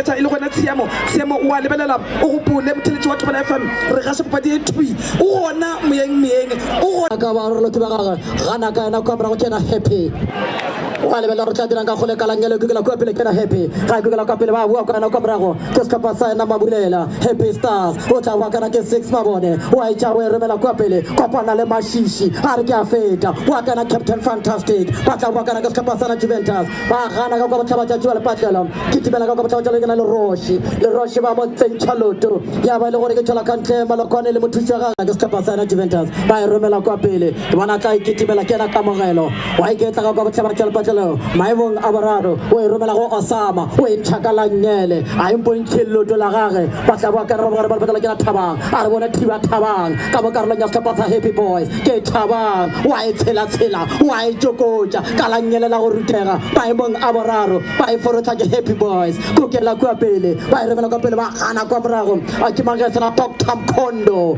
netefatsa e le gona tshiamo o a lebelela o gopole motheletši wa Thobela FM re ga sepapadi e thui o gona moyeng o gona ka ba re lo ke ba ga gana ka na kwa bra go tsena happy wa lebela re tla dirang ka go le kalangelo ke la kwa pele ke na happy ga ke la kwa pele ba bua ka na kwa brago ke ska pasa na mabulela happy stars o tla wa kana ke 6 mabone wa itša we remela kwa pele kopana le mashishi a re ke a feta wa kana captain fantastic ba tla wa kana ke ska pasa na Juventus ba gana ka kwa batla batla le patlelo ke tibela ka kwa batla le kana le roshi ba mo tsentša loto ya ba le gore ke tšola kantle malokwane le mothuša ga ke ska pasa na Juventus ba e romela kwa pele ke bona tla ikitibela ke na kamogelo wa iketla ka kwa batla le patlelo maemong a boraro o e romela go Osama o e ntšhakalanyele a impontšhe loto la gage ba tla ba ka re ba batla ke na Thabang a re bona thiba Thabang ka mo karolong ya sehlopha sa Happy Boys ke Thabang wa e tshela wa e tšokotša ka lanyele la go rutega maemong a boraro ba e forotša ke Happy Boys kokela kwa pele ba e romela kwa pele ba gana kwa morago a ke mangesela Dr. Mkhondo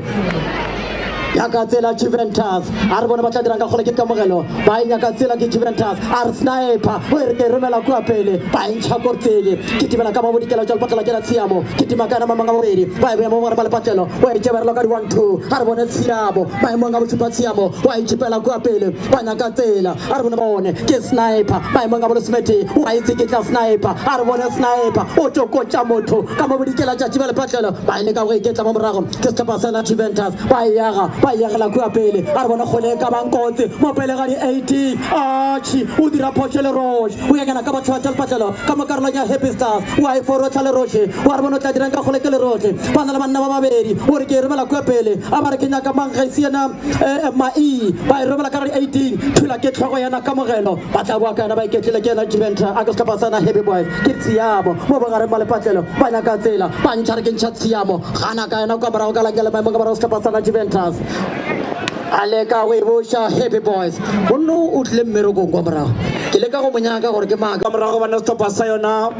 yaka tsela Juventus a re bona ba tla dirang ka gole ke kamogelo ba nyaka tsela ke Juventus a re sniper o re ke romela kwa pele ba ntšha kortsele ke tibela ka mabodikela tša lepatlela ke la tshiamo ke timakana mamanga bobedi ba e beya mo gore ba lepatlelo o e tšeberelo ka di-1-2 a re bone tshiamo maemong a bosupa tshiamo wa itšhipela kwa pele ba nyaka tsela a re bone bone ke sniper maemong a bone smete wa itse ke tla sniper a re bone sniper o tšokotša motho ka mabodikela tša tšiba lepatlelo ba ile ka go iketla mo morago ke sehlopha sa Juventus ba yagela kwa pele a re bona kgole ka bankotse mo pele ga di-18 achi o dira phoše le roche o yakana ka batho ba tša lepatlelo ka mo karolong ya Happy Stars wa e forotla le roche wa re bona o tla dirang ka kgole ke le roche ba na le banna ba babedi o re ke e romela kwa pele a ba re ke nyaka mangaisiana mai ba e romela ka re 18 thula ke tlhogo yana kamogelo ba tla boa kana ba iketlile ke ena Juventus a ke sehlopha sana Happy Boys ke tshiamo mo bogareng ba lepatlelo ba nyaka tsela ba ntšha re ke ntšha tshiamo gana ka ena kwa morago ka langele maemong ka morago sehlopha sana Juventus aleka we bosha Happy Boys bonno o tle mmereko kwa morago ke leka go monyaka gore ke maka morago ba na sehlopha sa yona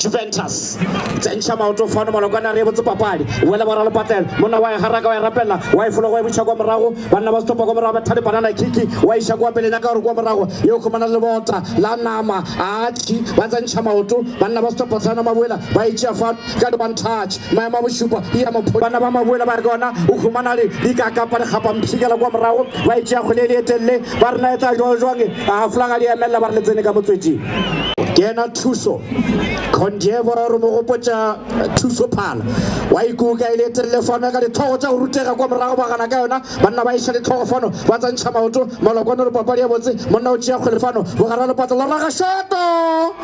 Juventus tsentšha maoto fano malokwana re botse papadi wela bora le patlelo monna wa e haraka wa e rapela wa e folo go e botša kwa morago banna ba sehlopha kwa morago ba thale banana kiki wa iša kwa pele nyaka gore kwa morago yeo khomana le bota la nama athi ba tsentšha maoto banna ba sehlopha sa yona mabuela ba itšea fano ka di-one-touch maemo a bošupa ya mopho banna ba mabuela ba re kona o khomana le dikakapa le kgapa mphikela kwa morago ba itšea kgole le etelele ba re na etsa jwang a flaga di emelela ba re le tsene ka motswetsing ke ena thuso Konjevo re mo gopotša thuso phala wa ikuka ile telle fano ka dithogo tša go rutega kwa morago ba gana ka yona banna ba iša dithogo fano ba tsantšha maoto malokwane le papadi ya botse monna o tšea kgwele fano bogara lepatlo la raga shoto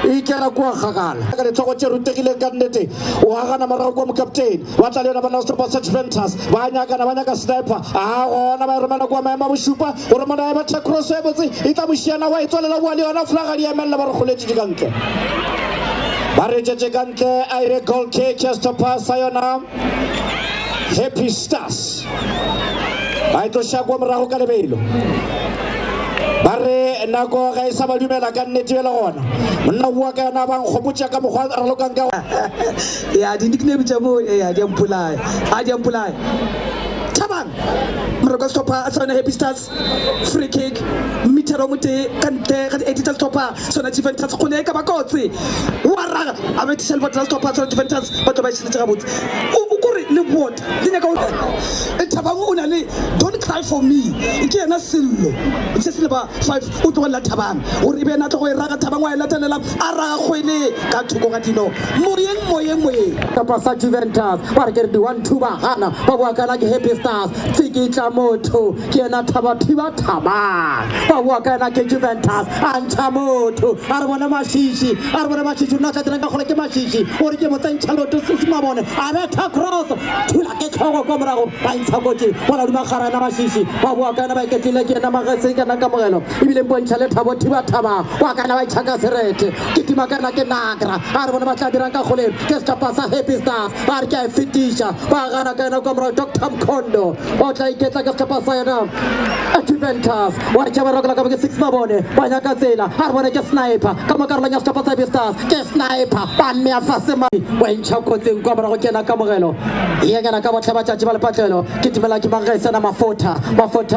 ikera kua gakala ka dithogo tše rutegileng ka nnete o gagana morago kwa mokaptein ba tla le yona banna sehlopha sa Juventus ba nyaka sniper a gona ba e romela kwa maemo a bošupa gore mona e batha cross e botse e tla mošiana wa e tswalela boa le yona flaga di emelela ba re kgoletše di ka ntle ba re tšetše ka ntle a ire goal kick ya sehlopha sa yona Happy Stars ba e tloša kwa morago ka lebelo ba re nako ga e sa ba dumela ka nnete bela gona monna bua ka yona ba nkgopotša ka mokgwa a ralokang ka ya di-nickname tša mo ya di ampolaya Thabang mmereko sehlopha sa yona Happy Stars free kick metero mote ka ntle ga di-80 tša sehlopha sona Juventus kgone ka bakotse wa raga a bethiša lebota la sehlopha sona Juventus ba tlo ba išhiletše gabotse o kore le bota le nyaka Thabang o na le don't cry for me ke yena sello se se leba 5 o tlogelela Thabang gore e be ena tlo go e raga Thabang wa e latelela a raga kgwele ka thoko ga dino moyeng sehlopha sa Juventus ba re ke re di-1-2 ba gana ba boa kana ke Happy Stars tsikitla motho ke yena thiba Thabang ba boa kana ke Juventus a ntšha motho a re bona mashishi o nna tla dirang ka gole ke mashishi o re ke mo tsentšha loto se mabone a betha cross thula ke tlhogo kwa morago ba ntšha kotsi bona dimagara na mashishi ba boa kana ba iketlile ke yena mageseng kana kamogelo ebile mpontšha le thiba Thabang wa kana ba itšhaka serete ke tima kana ke nakra a re bona ba tla dirang ka gole ke sehlopha sa Happy Stars ba re ke a e fetiša ba gana ka yena kwa morago Dr. Mkhondo o tla iketla ke sehlopha sa yona Juventus wa tšea barokela ka bo ke 6 mabone ba nyaka tsela a re bone ke sniper ka mo karolong ya sehlopha sa Happy Stars ke sniper sniper ba mmea fasema wa ntšha kotseng kwa morago kena ka mogelo ye ngena ka botlha batšatši ba lepatlelo ke timela ke magaisana mafotha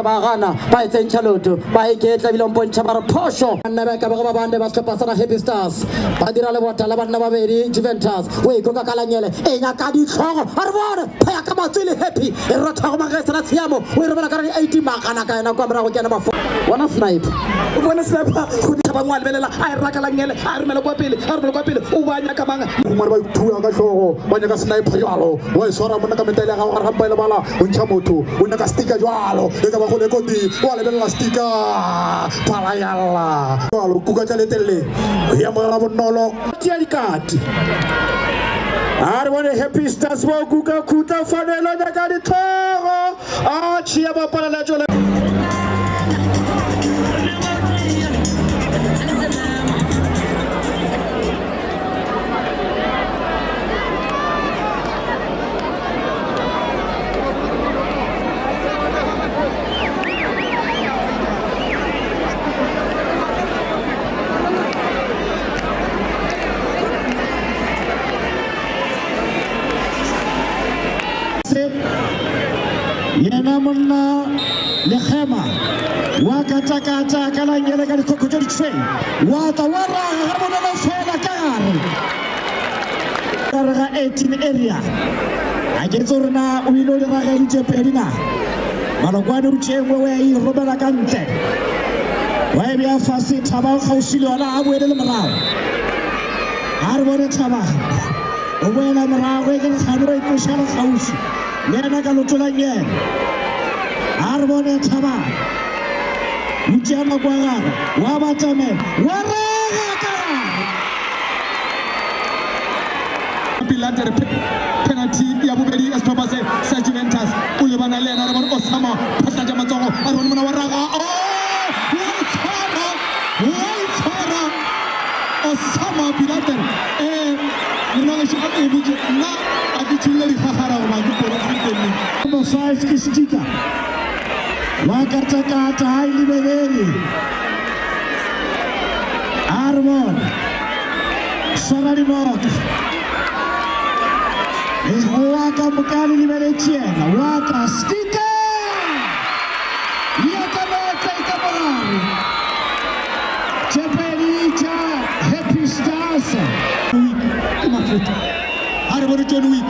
ba gana ba etsentšha loto ba eketla bile mpontšha ba re phošo banna ba ka bego ba bane ba setlhopha sana Happy Stars ba dira lebota la banna babedi Juventus o ikoka ka lanyele e nyaka ditlhogo a re bone phaya ka matswele Happy e rotha go magaisana tshiamo o e robela ka re 80 magana ka yena kwa morago kena mafotha wana sniper o bona sniper go di ba ngwa lebelela a re raka lanyele a re mela kwa pele o ba nya ka manga mara ba thuya ka hlogo ba nya ka sniper jalo wa e swara mona ka mentale ga ga ba ile bala o ntšha motho o nya ka sticker jalo e ka ba go le koti wa lebelela sticker pala yalla jalo kuka tša letelle ya mo ra bonolo tia dikati a re bone Happy Stars ba kuka khuta fanela nya ka ditlhogo a tšhia ba palela jole yena monna Lekgema wa katakata ka lanyele ka dikoko tše ditšhweng wa tla wa raga ga bonolo fela ka gare ga 18 area a ke tse gore na o ile o di rageditše pedi na malokwane o tšengwe o ya e romela ka ntle wa e bea fase Thaba o kgauswi le yona a boele le morago a re bone Thaba o boela morago e ke lekgane ba ikweša le kgauswi le yena ka lotolanyena a re bone Thaba o tšea nako ya gagwe wa batamela wa raga ka bilatere penalty ya bobedi ya setlhopha sa Juventus o lebana le yena re bone Osama phatlatša matsogo a re bone mona wa raga wa itshwara Osama bilatere nna a ke tšhile dikgagara goba ke porofiteng number 5 ke Sticker wa katakata ha e lebelele a re bone swara dinoka wa ka mokale lebeletše yena wa ka Sticker ya ka noka e ka mogare tšepedi tša Happy Stars ke mafuta a re bone John Wick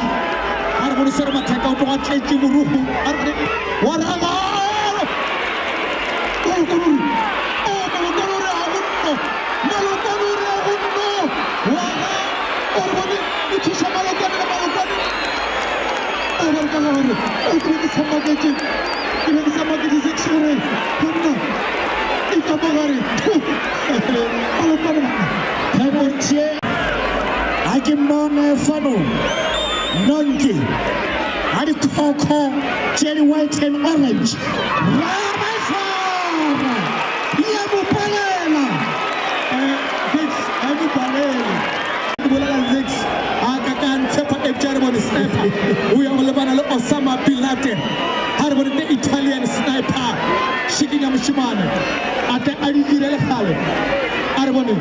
a re bone sere matheka o tloga tletše borugu a re wa raga a ke mmone fano nonke a dikoko tše di white and orange rabaifara ya mopalela o ya go lebana le Osama bin Laden a re bone the Italian sniper šikinya mošimane a tle a di direle gale a re bone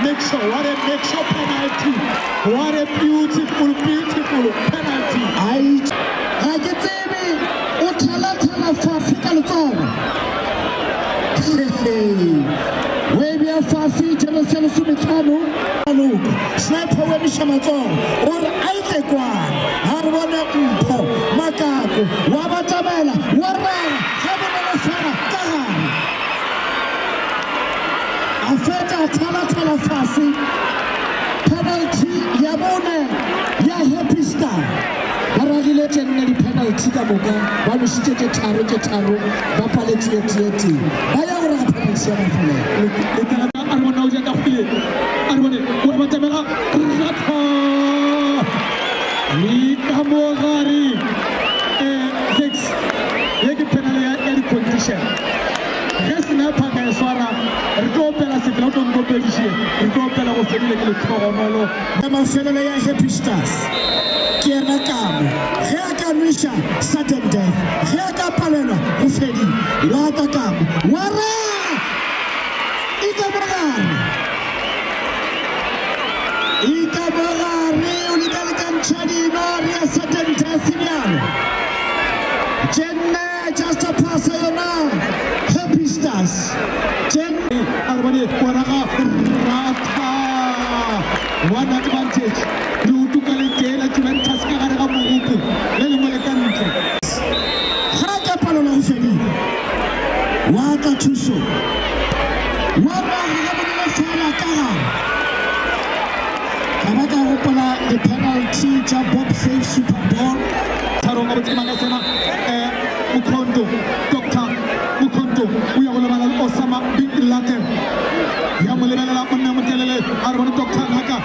make sure penalty, what a beautiful penalty. ga ke tsebe o thala fafi ka letsogo o e bea fafi jerusalem sometlhano aloka sniper o emiša matsogo ore a itle kwana ga re bone mpho makako wa batamela wa raga ga bonolo fela ka gare a feta thala fase penalty ya bone ya Happy Star ba ragile tše nne di-penalty ka moka ba lošitše tše tharo ba paletše tee ba ya gore ga penalty ya mafelelo a re bona o ja ka kgwile a re bone wa batamela rata le ka mo gare six ye ke penale ya di-condition ge sniper ka e swara re tlo opela sekela o tlo nkopediše re tlo opela go fedile ke letlhogomolo ya mafelelo ya Happy Stars ke yena kamo ge a ka nweša sudden death ge a ka palelwa go fedile lata kamo wara e ka mogare ikamogare o lekalekantšha dinore ya certain deathnyana jenne just a pasa yona Happy Stars Arbani waraga rata one advantage lutu ka le tela Juventus ka gare ga morupu le le mo le ka ntle ga ka palola go fedile wa ka thuso wa raga ga bona fela ka gare ka ba ka gopola the penalty tša Bob Save Super Bowl tharong a botsema ka sena Mukhondo Dr. Mukhondo o ya go lebala le Osama bin Laden ya mo lebelela monna motelele a re bone Dr. Ngaka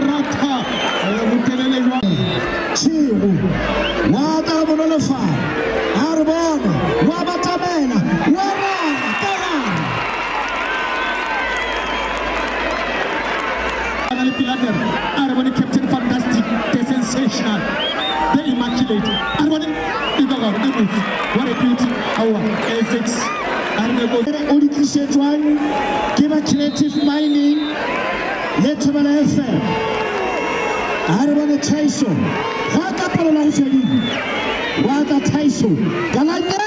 rata motelele jwa tšhego wa ka bonolofa a re bona wa batamela wa raga ka gare le Pilater a re bone Captain Fantastic the sensational the immaculate a re bone what a beauty our A6 o di tlišetšwang ke ba Creative Mining le Thobela FM a re bone Thaiso ga ka palola go fedile wa ka Thaiso galanyela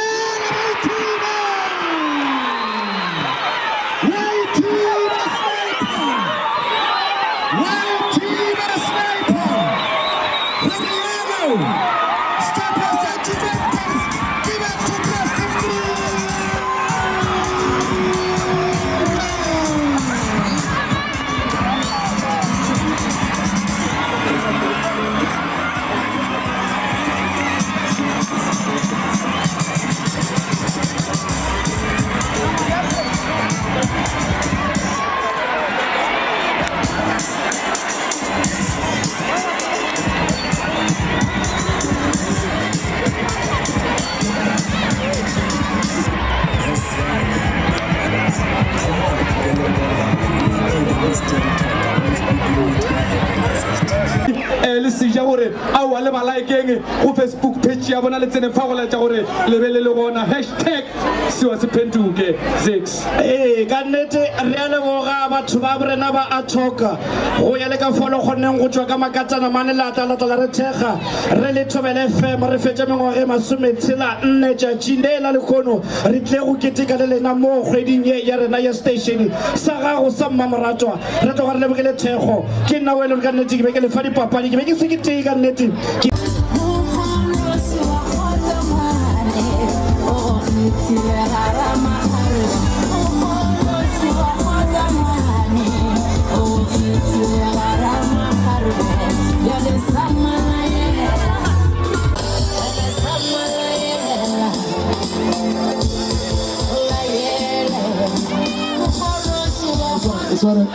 le seja gore a wa le balaikeng go Facebook page ya bona le tsene fa go latša gore le be le gona hashtag sewa se phenduke 6 ka nnete re a leboga batho ba borena ba a thoka go ya le ka folo kgonneng go tswa ka makatsana mane latala re thekga re le Thobela FM re fetša mengwaga e 14 tšatšing le la lekgono re tle go keteka le lena mo kgweding ye ya rena ya station sa gago sa mmamoratwa re tlo gore lebogele thekgo ke nna wele ka nnete ke be ke lefa dipapadi ke be ke se ke tee ka nnete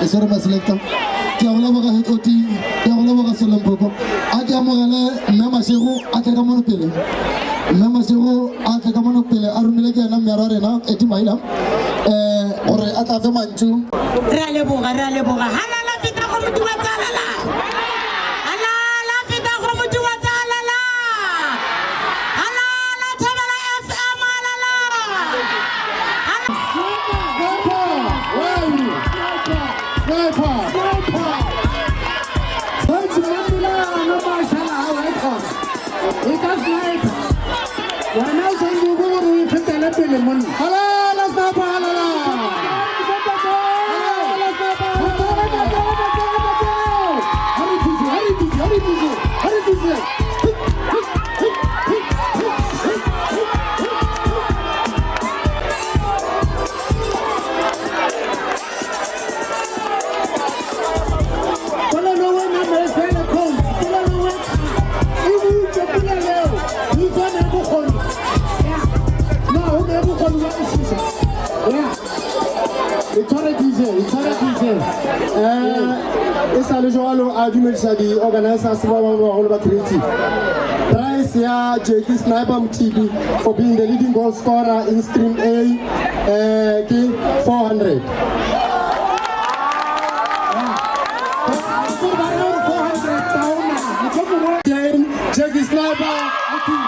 Sorry, my selector. Ke a go leboga head OT, ke a go leboga Solompopo. A ke amogele mme Mashego a tle ka mono pele. Mme Mashego a tle ka mono pele a romile ke ena mme ra rena Eti Maila. Gore a tla fe mantšu. Re a leboga halala feta go motho wa tsalala halala feta go motho wa tsalala halala Thobela FM halala E sa le jwalo a dumedisa di-organisers ba bagolo ba creative. Prize ya Jackie Sniper Mthibi for being the leading goal scorer in Stream A ke 400. Jackie Sniper Mthibi.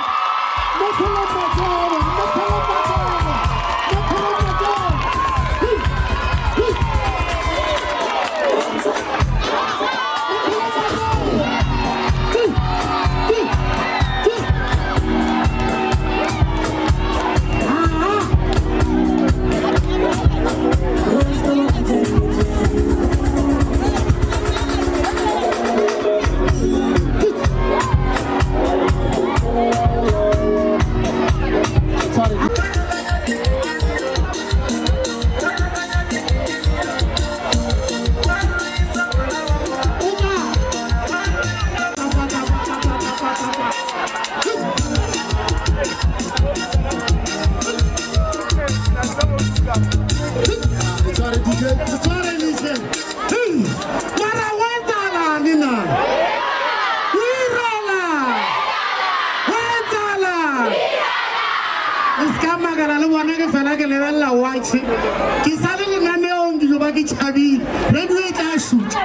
ke sa le lenaneong ke ba ke tšhabile radio e tla šutša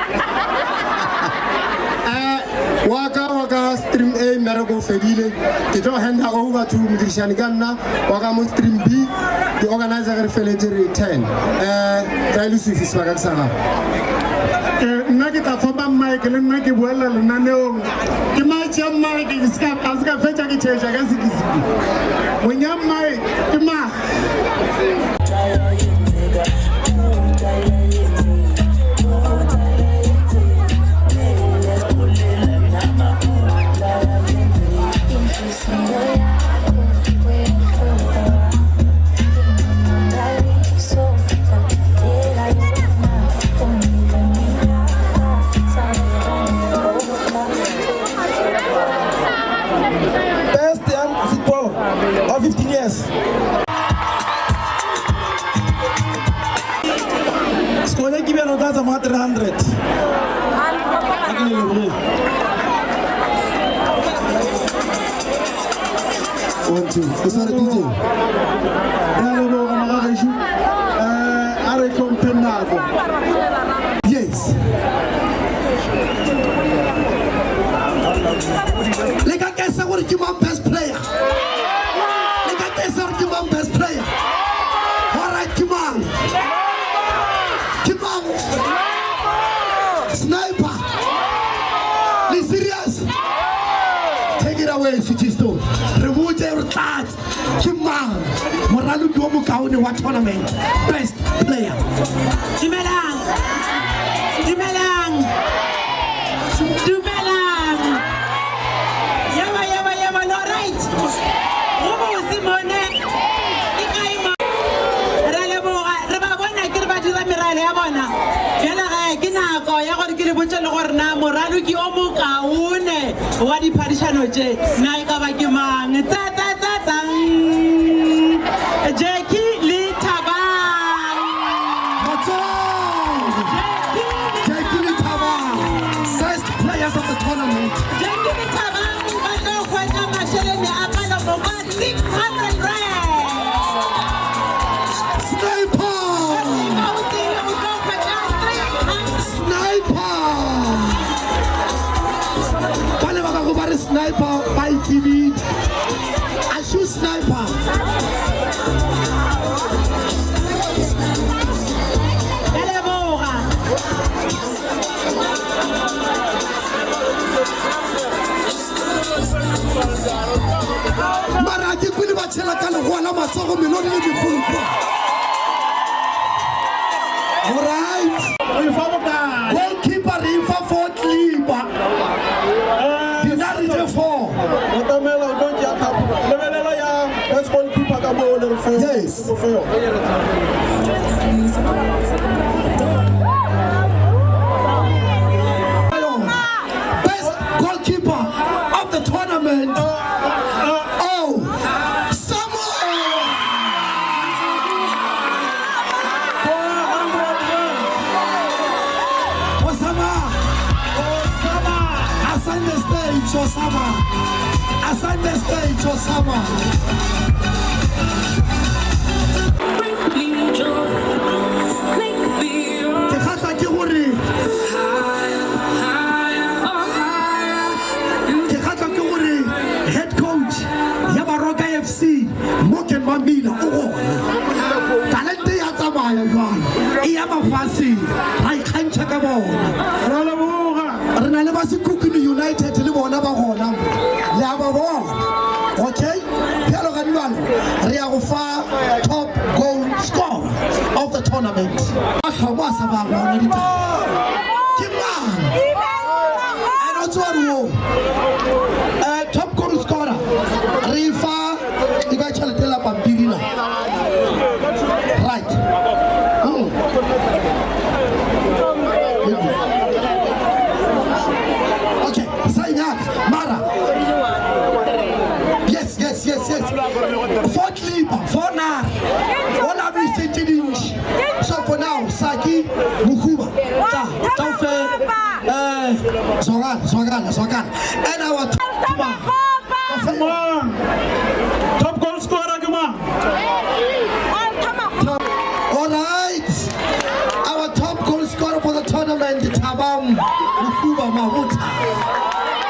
waka stream A mmereko o fedile ke tlo handa over to modirišani ka nna waka mo stream B the organizer re feletse re 10 ka ile se fisa ka sa nna ke tla foba mike le nna ke boela lenaneong ke matša mike ke ska fetša ke tšhetša ka sekisipi monya mike ke ma Best young footballer of 15 years. Skole ke bjano ka tsamaya 300. One, two. It's not a DJ. Yes. Like I guess I want to give my best player. Like I guess I want to give my best player. All right, come on. Come on. Sniper. Be serious. Take it away, Sichisto. Remove your cards. Come on. Moralu Duomo Kauni what tournament. Best player. Dumelang. Dumelang. Dumelang. Yama, no right. Omo Simone. Ikaima. Raleboga, re ba bona ke re ba dira merale ya bona. Fela ga ke nako ya gore ke le botse le gore na moralo ke o mo kaone wa diphadišano tše na e ka ba ke mang Jackie le Thabang. Jackie le Thabang. Best players of the tournament. Jackie le Thabang ba tlo hwetša mašhelene a kalomo ka 600 rands. Sniper. Sniper by TV. I shoot sniper. Maraki kuli batshela ka le gola matsogo melodi le dikgolo. All right. Goalkeeper Rifa for keeper. Yes. Best goalkeeper of the tournament. Assign the stage, Osama. Head coach Yabaroga FC Moken Mambila talente ya tsamaya jwang e ya mafasi ha ikgantsha ka bona re na le ba Sekhukhune United le bona ba gona le a ba bona okay phelo ga dibalo re ya go fa top goal scorer of the tournament a tlhoba sa ba bona di ke mang I don't know top goal scorer re fa di ka tšheletela pampiri na right okay sign up Mara yes fourth leaper for now all of these things so for now Saki Mukuba Zwagan and our come on top goal scorer come on tournament Thabang Mokhuba Mahuta.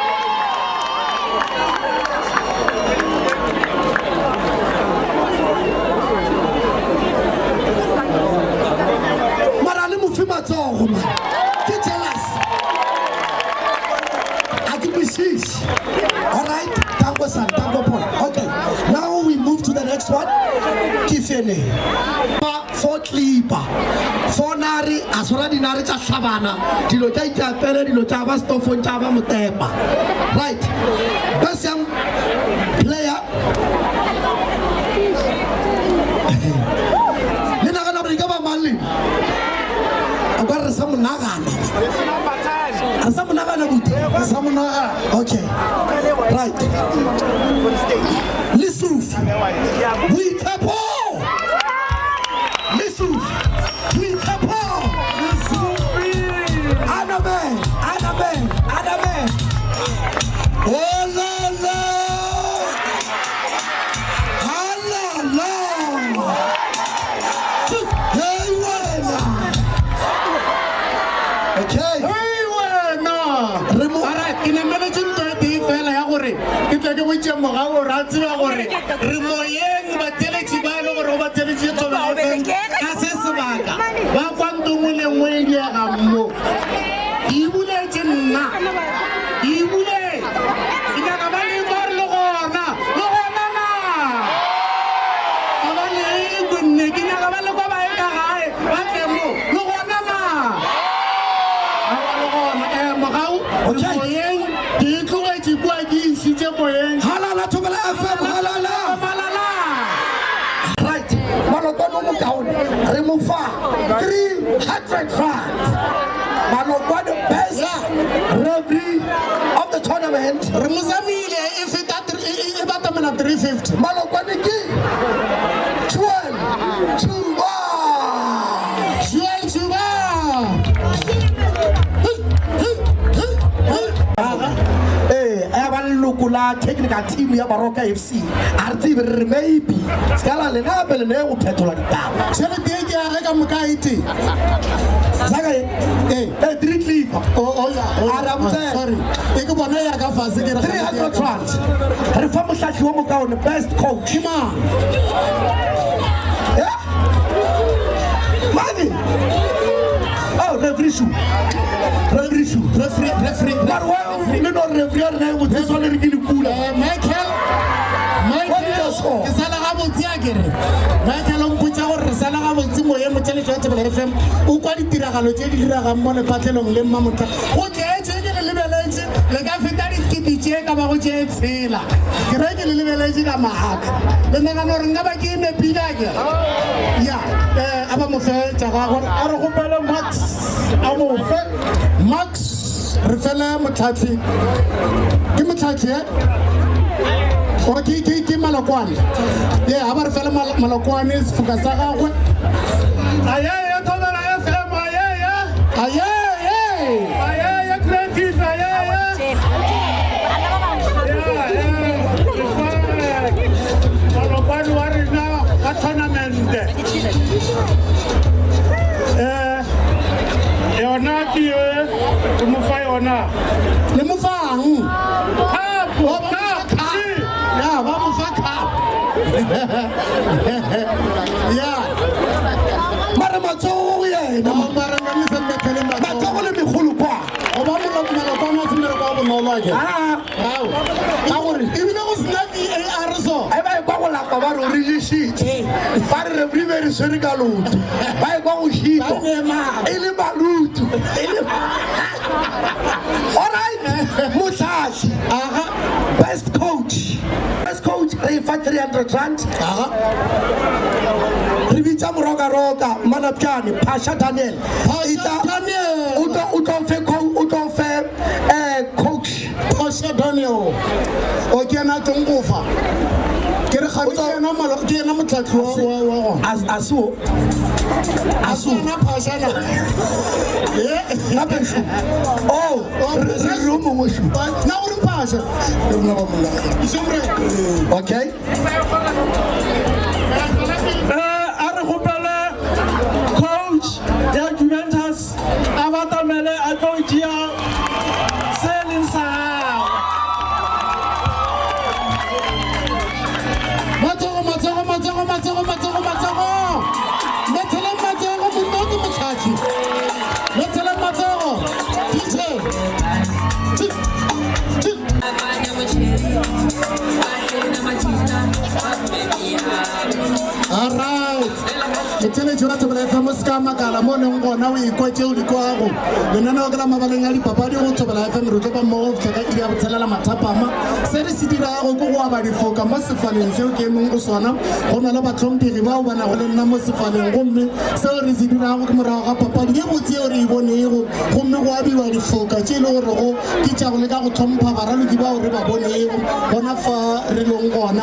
Marale Mufima Tsogo man. Get jealous. I give me six. All right, tango san, tango boy. Okay, now we move to the next one. Kifene. For clipper. For nari, as already nari cha savana. Dilo cha pere, dilo cha basto for chava mutepa. Right. Best young player. Nina gana brigaba mali. Agar some nagana. Some nagana. Some naga. Okay. Right. Lisuf. We tapo. Lisuf. We tapo. Anabe. Oh la la. Hey wena. Okay. Hey, wena. Remove. Alright, in a managing to fella ya gore ke tle ke botse moga o ratse ba gore re moyeng ba telechi ba le gore ba telechi to ba ka se sebaka ba kwantong le ngwe di ya gammo ibule tšenna ibule ina ka ba le gore le gona na ba le gonne ke na ka ba le kwa ba e ka gae ba temo le gona na Okay. moyeng ke tlogetse kwa ke isitse moyeng Halala Tobela FM, halala. Right, Malokwano Mukaun, remove 300 francs. Malokwano best referee of the tournament. re mozamile e feta e batamela 350 Malokwano ki 12 Chuba. Joel Chuba Lukula technical team ya Baroka FC. Arti maybe. Skala le na bele ne o phetola ditaba. tšhelete e ke ya reka mokaete Saka drittly. oh ya sorry e ke bona ya ka fase ke re 300 francs. Re fa mohlahli wa mokaone best coach. ma Yeah? Money. Oh, referee shoe. referee But why you not referee name with this one really cool. Michael What did you score? ke sala ga botse a kere Michael o mpotsa gore re sala ga botse moye motšhelete wa Tebela FM o kwa ditiragalo tše di diragang mo lephatlhelong le mmamotha go tšeetše ke le lebeletše le ka feta dikete tše ka bago tše tshela ke re ke le lebeletše ka maaka le nagana gore nka ba ke nepile a kere ya a ba mofe tša gagore a re gopele Max re fele motlhatlhi ke motlhatlhi gore ke Malokwane ye a ba re fele Malokwane sefoka sa gagwe ayeye Tobela FM ayeye creative Malokwane wa rena ka tournament yona ke ke mo fa yona le mo fang ya ba mo fa cup ya Mara matsogo yena. mara nna se methele Matsogo le megolo kwa. o ba mo lokela kwa mo semere kwa bonolo a ke Ka gore ebile go sena VAR so ai ba kwa go lapa ba re re shit. Ba re referee re swere ka loto. Ba kwa go hipo. Ele balutu. All right. Mutlashi. Best coach. Re fa 300 rand. Re bitsa Roga Manapjane Pasha Daniel. O tlo fe coach Pasha Daniel o kena Tongofa ke re ga ke yena motlhatlhi wa Asu na Pasha na Oh, re mo shu. na o re Pasha Okay. a re gopela coach ya Juventus a bata hlokomele a tlo tšea se leng sa gagwe. Matsogo, matsogo, matsogo, matsogo, matsogo, matsogo. Methele matsogo, Monoki Mochachi. Methele matsogo. DJ. All right. Etele jura tobela FM ska makala mo leng gona o ikwaje o dikwago. Lenana ka la mabaleng a dipapadi go tobela FM re tlo ba mo go tsaka ile ya botshelela mathapama. Se re se dira go go aba difoka mo sefaleng seo ke mong go sona. Go na le batlhompegi ba o bana go le nna mo sefaleng go mme seo re se dira go ke morago ga papadi ye botse o re ibonego go mme go abiwa difoka tše ile gore go ke tša go le ka go tlhompha baraloki ba o re ba bonego gona fa re leng gona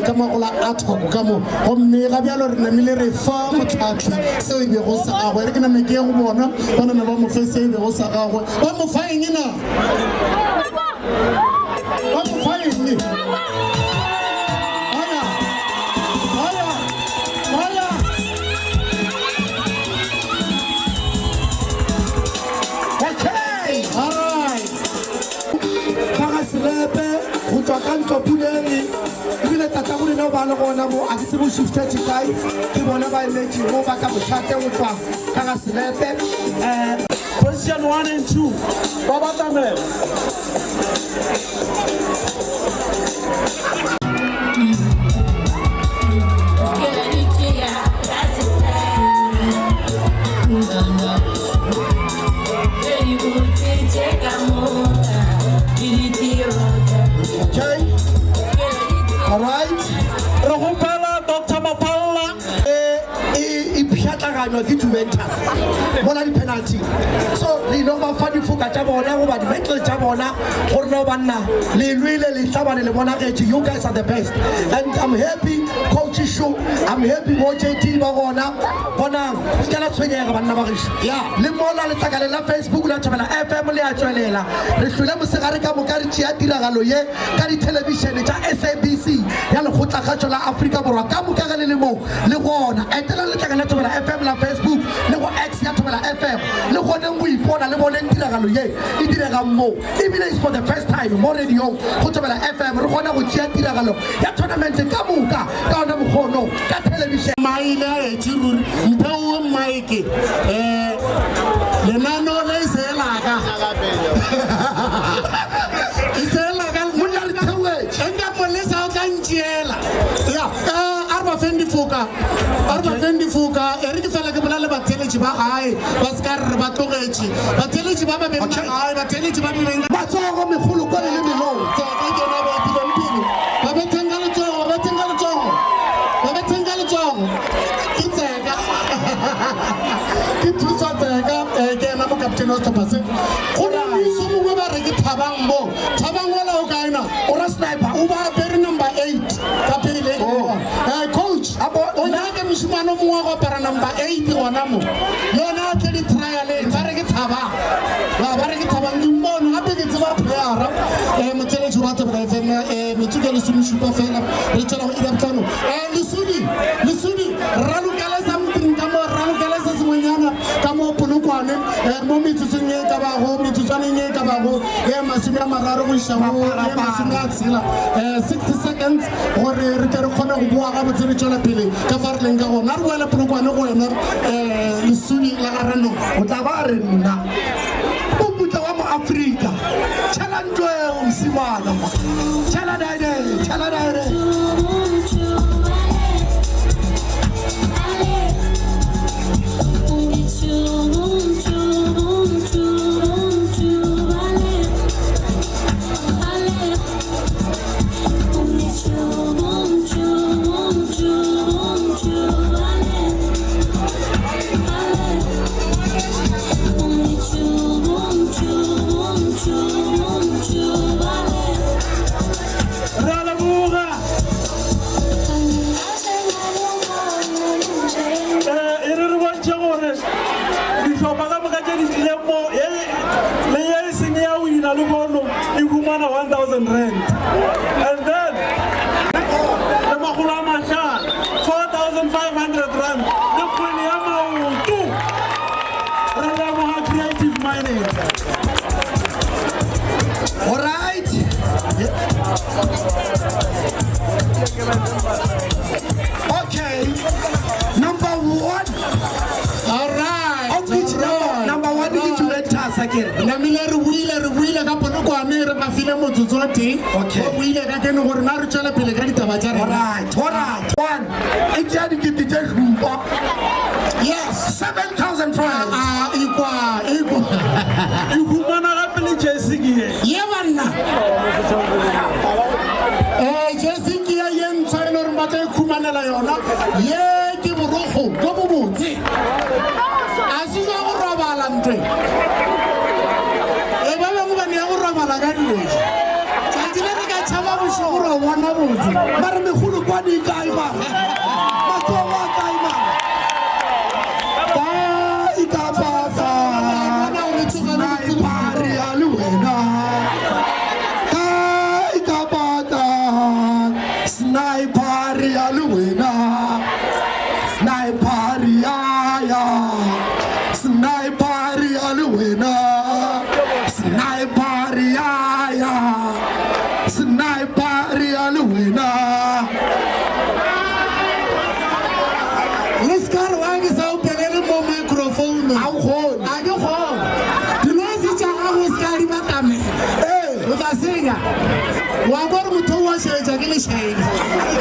ka magola a thoko ka mo go mme ga bjalo re namile re fa motlhatlhi seo e bego sa gagwe re ke name ke go bona bana na ba mo fe seo e bego sa gagwe ba mo fa eng na ba mo fa eng go tswa ka ntlo puleng ebile tata go lena ba le gona mo a ke se bo shiftetse kae ke bona ba emetše mo ba ka bothate go tswa ka ga selepe Position 1 and 2. Ba batamela. okay all right Re gopela Dr. Mapalla. e pšhatlaganywa ke Juventus bona di-penalty so re no ba fa difoka tša bona goba di-mental tša bona gore no banna le lwile le hlabane le bonagetse you guys are the best and I'm happy coach Shu I'm happy mo JT ba gona bonang se ka la tshwenyega banna ba gešo le mola le tlakale la Facebook la Thobela FM le a tswelela re hlwile mosegare ka moka re tšea tiragalo ye ka dithelebishene tša SABC ya lekgotlakgatšo la Afrika Borwa ka moka ge le le mo le gona etela le tlakale Thobela FM la Facebook le go X ya Thobela FM le goneng go ipona le boneng tiragalo ye e diregang mo ebile is for the first time mo radio go Thobela FM re gona go tšea tiragalo ya tournament ka moka ka ona mokgono ka television maile a etsiruri mpeo maike lenano le iselaka iselaka monna re theoetse enka polesa o tla ntšeela ya arba fendi fuka ere ke fela ke bola le batheletši ba gae ba se ka re ba tlogetše batheletši ba babeng ba gae batheletši ba babeng matsogo megolo kwane le melong tsaka kena ba pilempele ba betheng ka letsogo ke tseka ke thusa tseka ke ena mo captain wa stopase go na moiso mongwe ba re ke Thabang mo Thabang wala o kaena o ra sniper o ba pere number 8 ka pele coach o nyaka mošimano mongwe go apara number 8 gona mo yona a tle di-trial ba re ke Thabang ba re ke Thabang ke mmono gape ke tseba playera motheletši wa Thobela FM metsoko le somošupa fela re tšela go idabotlano lesudi ralokele something ka mo ralokele se sengwenyana ka mo polokwane mo metsotsong e ka bago metsotswaneng e ka bago masome a mararo go išago masome a tshela 60 seconds gore re tle re kgone go boa ga botse re tšwela pele ka fa re leng ka gona re boele polokwane go wena lesudi la garano o tla ba re nna o motla wa moafrika tšhela ntlo eo mosimana tšhela daire rand. And then the Mahula Masha 4,500 rand. The Queen Yamau 2 Creative Mind. minutes. All right. Okay. Number one. All right. Number one ke Juventus akere. namile re buile ka polokwane re ba file motsotso o teng Okay. o buile ka kene gore na re tswele pele ka ditaba tsa All rena right. One. It's a dikete tse hlumpa. yes 7,000 francs. ikwa ihumana gape le jesi ke ye ye banna jesi ke ye ntshwa e le gore ba tla ikhumanela yona ye ke borogo jo bo botse a se jwa go robala ntwe e ba bangwe ba ne ya go robala ka diloji tsatsi le re ka tšhaba bošego re o bona botse Mara megolo kwa di kae ba? Matsogo a kae ba? Kae ka baka? Sniper ya le wena. Kae ka baka? Sniper ya le wena. Sniper ya. Sniper ya le wena. Sniper ya. Sniper ya le wena. le ska re wa ke sa o pelele mo microphone a ke kgone dinosi tša gago se ka di batame o tla senya wa gore motho wa šetša ke lešhaedi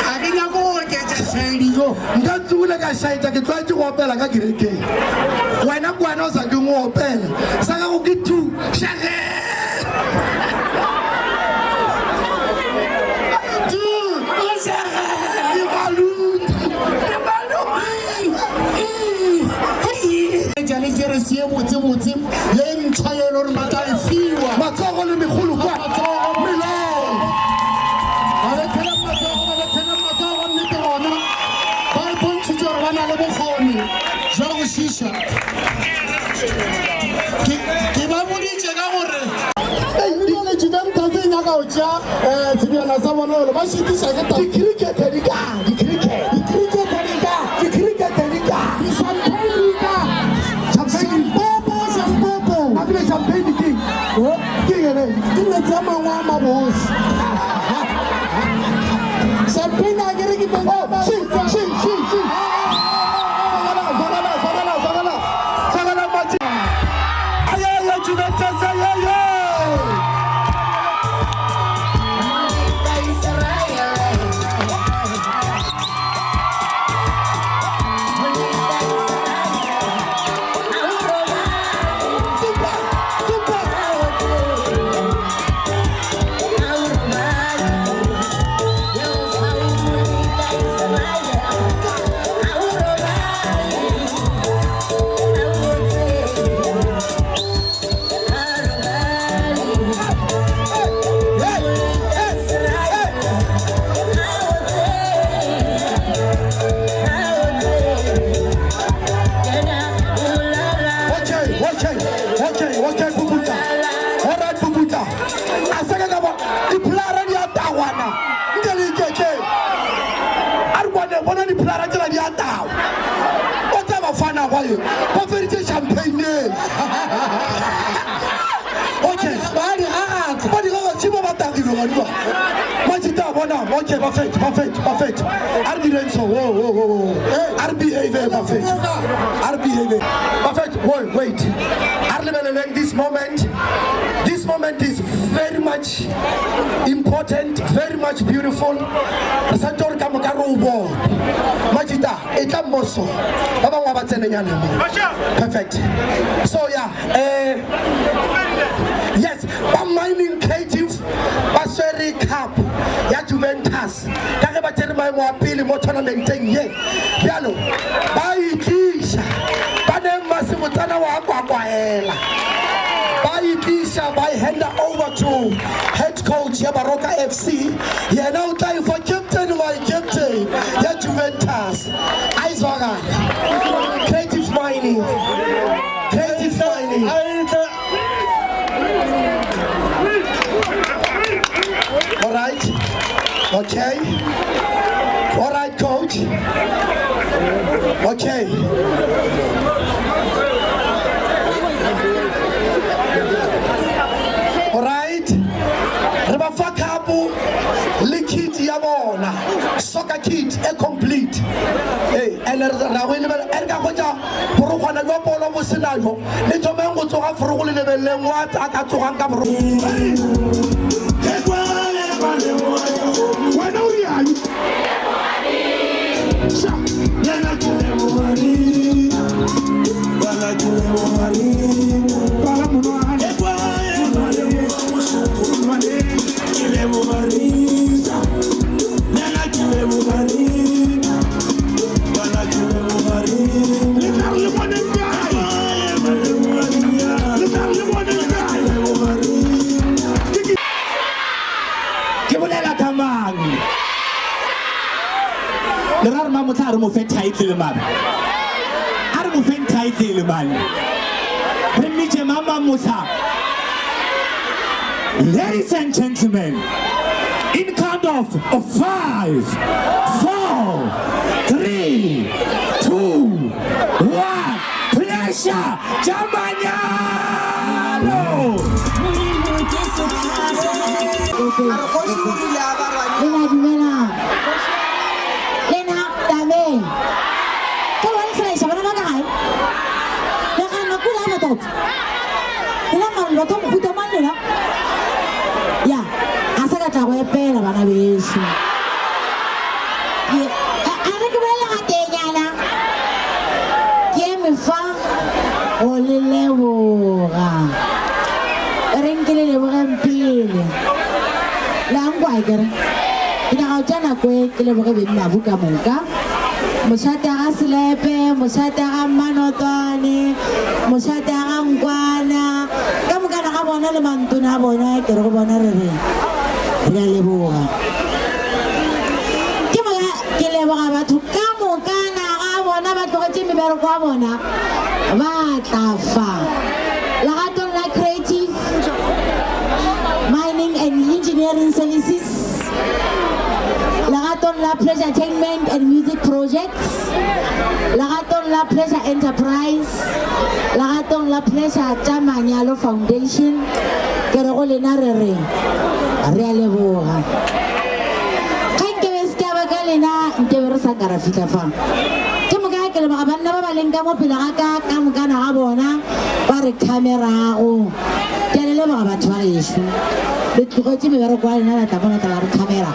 a ke nyako go oketša šhaedi jo Nka tsule ka shaita ke tlwaetse go opela ka kerekeng. Wena kwana o sa ke go opela. Sa ka go ke tu. Shage. Tu, o shage. Ke balut. Ke balut. ja le jeresi ye botsebotse ye ntšhwa ye le gore ba tla e fiwa Matsogo le megolo kwa. Melao. ba bethela matsogo nnete gona ba e bontšhitse gore ba na le bokgoni jwa go šiša ke ba boditše ka gore ebile juventus e nyaka go tšea tsebjana sa bona gore ba šitiša ke ta Cricket di ka. Cricket. Di ka. Shampopo Abile champagne di. Ke ene. ke metsi a mangwe a mabosi champagne a kere ke Sagala mati. Aye Juventus aye. Okay, Puputa. All right, Puputa. Asaka kaba iplara dia tawana. Ndeli keke. Arwane bona ni plara tela dia taw. Ota bafana kwayo. Ba verite champagne. Okay, badi ga chibo batagilo ngwa. Majita bona, okay, perfect. Arbi Renzo. Whoa. Arbi behave perfect. Perfect. Wait. Arlebeleleng, this moment is very much important, very much beautiful. Sator kamokaro bo. Majita, eta moso. Baba ngwa batsene nyane mo. Perfect. So yeah, yes, ba mining creative baswere cup ya Juventus ka ge ba tsere maemo a pele mo tournamenteng ye bjalo ba ikisha ba ne masebotsana wa kwakwaela ba ikisha ba hand over to head coach ya Baroka FC yena o tla ifa captain ya Juventus Aizwaga creative mining All right. Okay. All right, coach. Okay. ne ra go le e ka go tsa borogwana jwa polo mo senayo le thomeng go tsoga forogo le lebelleng wa tsa ka tsogang ka boro wena o riang le ra re mamotla a re mo fe title man a re mo fe title man re mmitše mama motla. Ladies and gentlemen, in count of 5 4 3 2 1 pleasure Jamanyalo. Ya, asa ka tla go epela bana beso. A re ke bolela ga tenyana. Ke me fa o le leboga. Re nkele leboga mpile. La ngwa ikere. Ke na ga tsana go ke leboga be nna buka moka. Moshate ga Selepe, moshate ga Manotwane, moshate ga Nkwana. Ka mokana ga bona le mantona a bona ke re go bona re a leboga. Ke leboga batho ka mokana ga bona ba tlogetse mebereko ya bona ba tla fa. Lerato la Creative Mining and Engineering Services, Leraton la Pleasure Entertainment and Music Projects, Leraton la Pleasure Enterprise, Leraton la Pleasure Jamanyalo Foundation. Ke re go lena re a leboga. Ga nke be se ka ba ka lena nke be re sa ka ra fitlha fa. Ke moka ke leboga banna ba ba leng ka mo pele ga ka mokana ga bona ba re camerago. Ke a leboga batho ba gešo le tlogetse mebereko wa lena la tla bona tla ba re camera.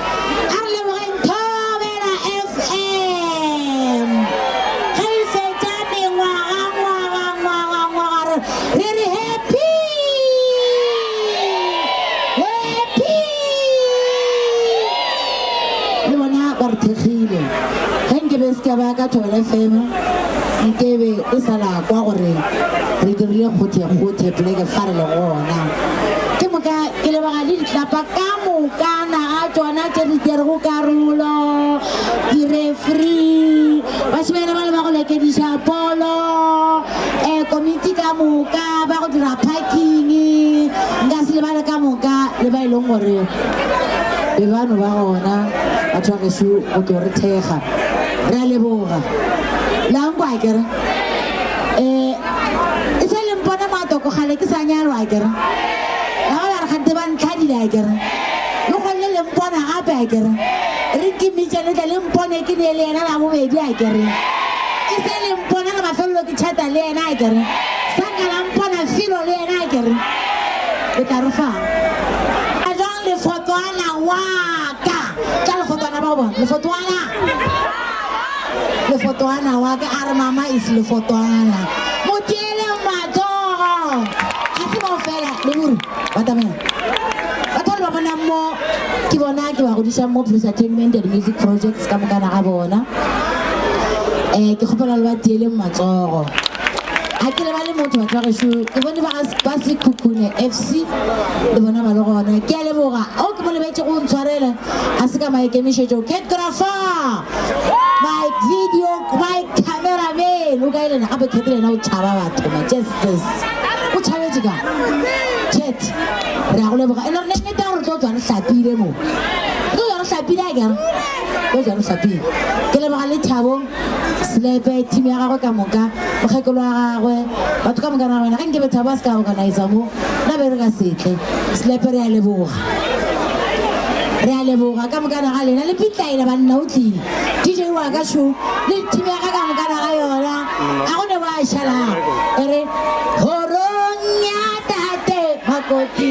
Ska ba ka Thobela FM nkebe e sala kwa gore re dirile gothe pleke fare le gona. Ke moka ke leboga le ditlapa ka mokana a tsona tse di tere go karulo di-referee bašimane ba le ba go lekedisa polo komiti ka moka ba go dira parking nka se lebale ka moka le ba e leng gore be bano ba gona batho ba gešo go tlo re thega. Re a leboga la nkwa kere e se le mpona matoko gale ke sa nyalwa kere la ba re gante ba ntlhadile kere le go le mpona gape kere re ke mitšane tla le mpone ke ne le ena la bobedi kere e se le mpona ka mafelelo ke chata le ena kere sa ka la mpona filo le ena kere ke tla re fa a jang le fotwana wa ka tla le fotwana ba bona le fotwana wa ka a re mama is le fotwana motiele matsogo a se mo fela le buru batamela batho ba bona mo ke bona ke ba godisa mo Pleasure Entertainment and Music Projects ka mokana ga bona ke kgopela le ba tiele matsogo a ke le ba le motho batho ba gešo ke bone ba se Kukune FC le bona ba le gona ke a leboga o ke mo lebetse go ntshwarela a se ka maikemišetšo catgrapher my video my cameraman o ka elena gape kgethe lena o tšhaba batho majestis o tšhabetse ka jet re a go leboga e le gore nete gore tlo tswa re hlapile mo tlo tswa re hlapile a kere tlo tswa re hlapile ke leboga le Thabo Selepe team ya gagwe ka moka mokgekolo wa gagwe batho ka moka na bona ga nke be Thabo a se ka organisa mo na be re ka setle Selepe re a leboga ka moka na ga lena le pitlaela banna o tlile DJ wa ka show le team ya ka moka yona a go ne ba shala e re horong ya tate makoti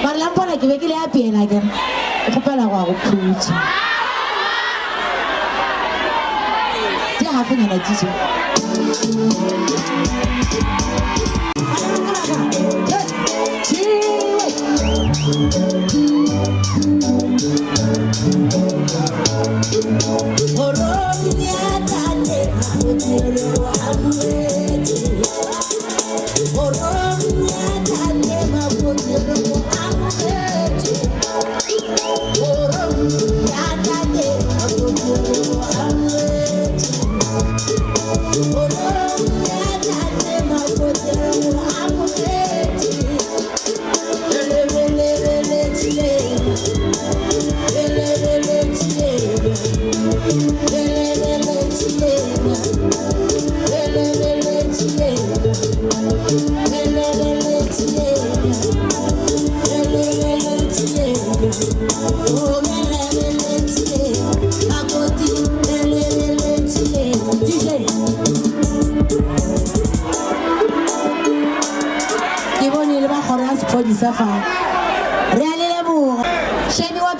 ba la mpona ke be ke le apiela ke o kgopela go a go phutsa di ha fenya la tshitse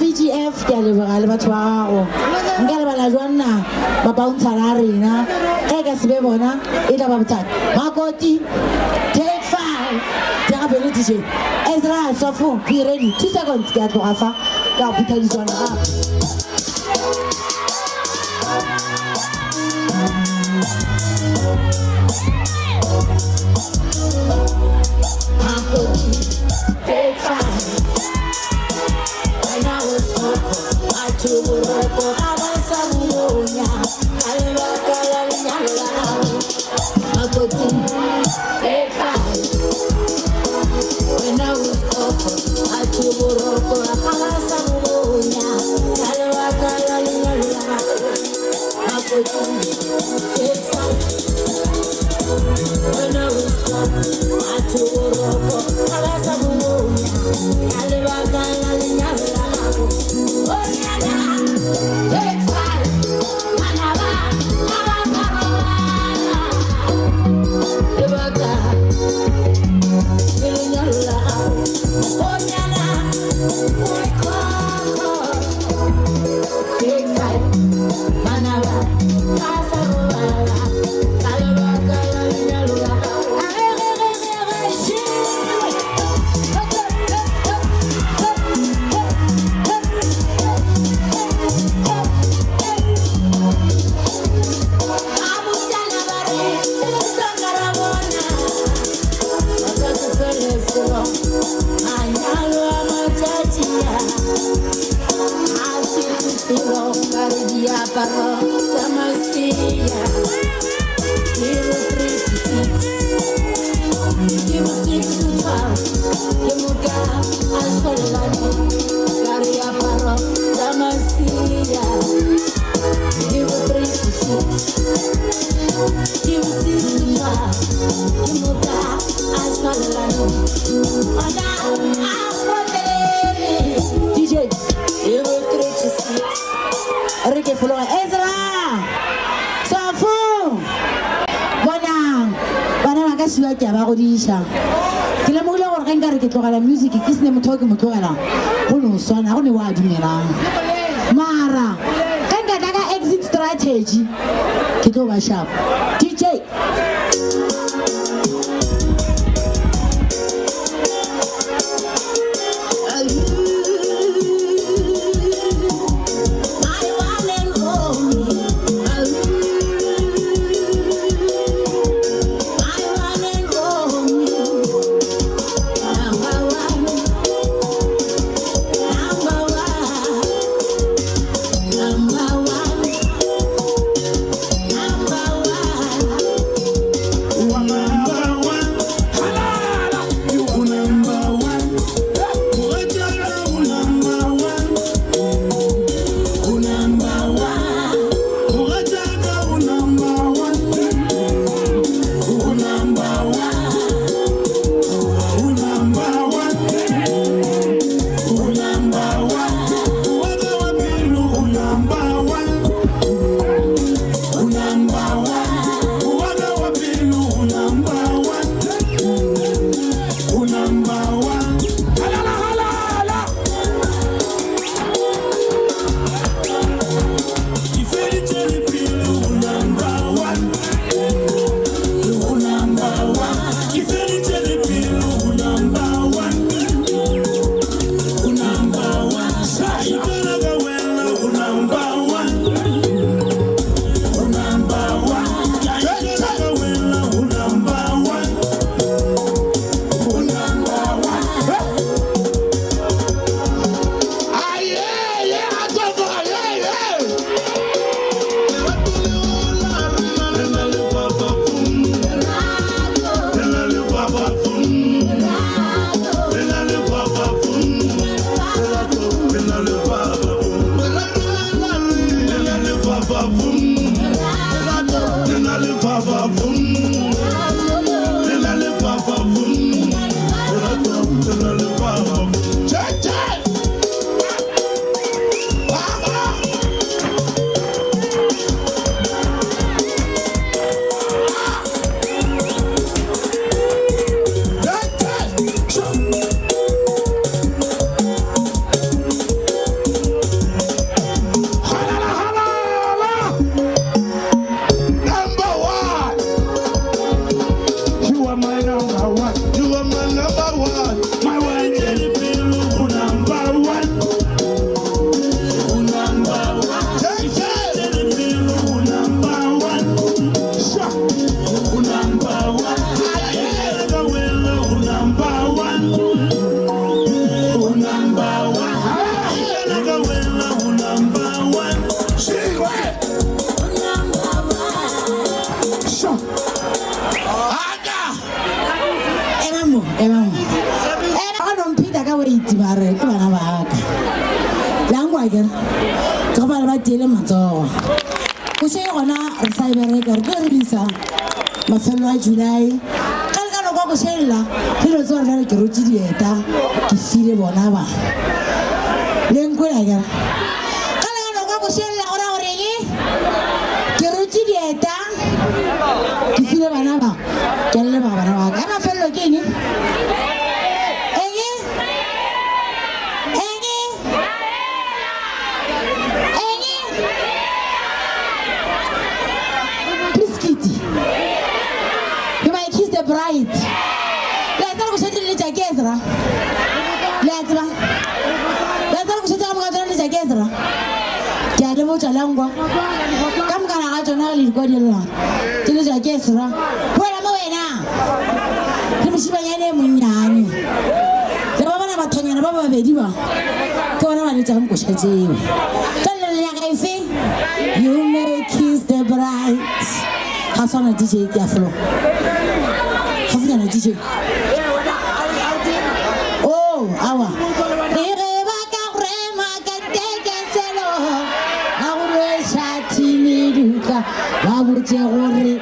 BGF ke a leboga le batho ba gago nka lebala jwanna ba bauntshana rena ge ka sebe bona e tla ba bothata makoti take 5 diagapele DJ Ezra Sofo be ready 2 seconds ke a tloga fa ka phutha diswana ga take 5 DJ Rike Fulo Ezra Sofo Bonang Bana ka shiwa ke ba go disha ke le mogile gore ga nka re ke tlogela music ke sene motho ke mo tlogela go no swana go ne wa dumelang mara ga nka ka exit strategy ke tlo ba sharp DJ ba itse ba re ke bana ba ka langwa ke ka ba ba tele matsogo go se gona re sa ibereka re tlo release mafelo a July ka le ka no go shella le lo tswa re ke rutsi dieta ke file bona ba le nkola ke ka le ka no go shella ora ore ke rutsi dieta ke file bana ba ke le ba bana ba ka mafelo ke ni bride let's go to the jakezra let's go to the jakezra ya le mo tsalangwa ka mokana ga tsona le go dilwa ke le jakezra wena mo wena le moshibanyane monnyane le ba bana bathonyana ba babedi ba ke bona ba le tsa go tshatsewe tsalla le ya ga ife you may kiss the bride ha sona DJ ke aflo DJ. Oh, awa. Reba ka rema ka teke selo. A go re shati ni duka. Ba botse gore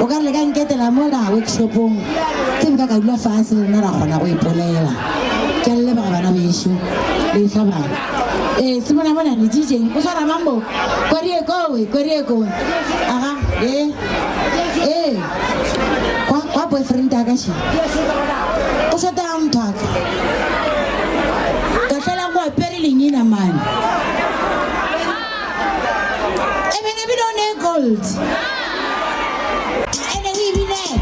o ka le ka nketela mola workshopong ke nka ka dula fase le nna ra kgona go ipolela ke a leboga bana beso le tlhabana se bona le DJ o tshwara mambo korieko aga kwa boyfriend aka she o shota motho aka ka tlela go apere lenyina man we don't need gold. And then we be there.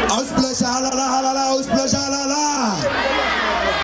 Ausblecher, halala, ausblecher,